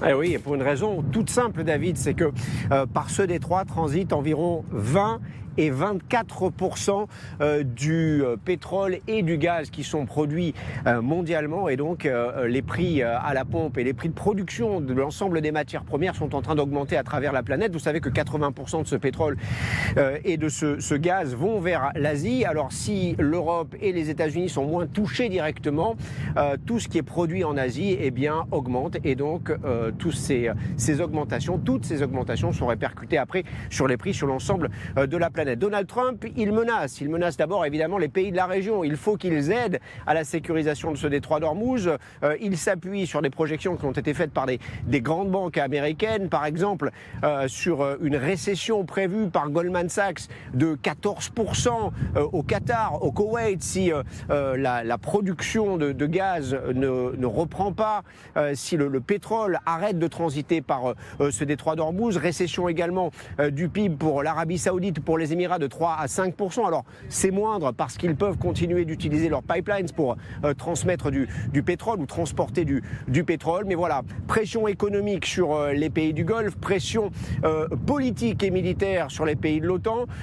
Eh oui, et pour une raison toute simple, David, c'est que par ce détroit transitent environ 20 et 24% du pétrole et du gaz qui sont produits mondialement, et donc les prix à la pompe et les prix de production de l'ensemble des matières premières sont en train d'augmenter à travers la planète. Vous savez que 80% de ce pétrole et de ce gaz vont vers l'Asie. Alors si l'Europe et les États-Unis sont moins touchés directement, tout ce qui est produit en Asie augmente, et donc toutes ces augmentations sont répercutées après sur les prix sur l'ensemble de la planète. Donald Trump, il menace d'abord évidemment les pays de la région. Il faut qu'ils aident à la sécurisation de ce détroit d'Ormuz. Il s'appuie sur des projections qui ont été faites par des grandes banques américaines, par exemple sur une récession prévue par Goldman Sachs de 14% au Qatar, au Koweït, si la production de gaz ne reprend pas, si le pétrole arrête de transiter par ce détroit d'Ormuz. Récession également du PIB pour l'Arabie Saoudite, pour les Émirats, de 3 à 5%. Alors c'est moindre parce qu'ils peuvent continuer d'utiliser leurs pipelines pour transmettre du pétrole ou transporter du pétrole. Mais voilà, pression économique sur les pays du Golfe, pression politique et militaire sur les pays de l'OTAN.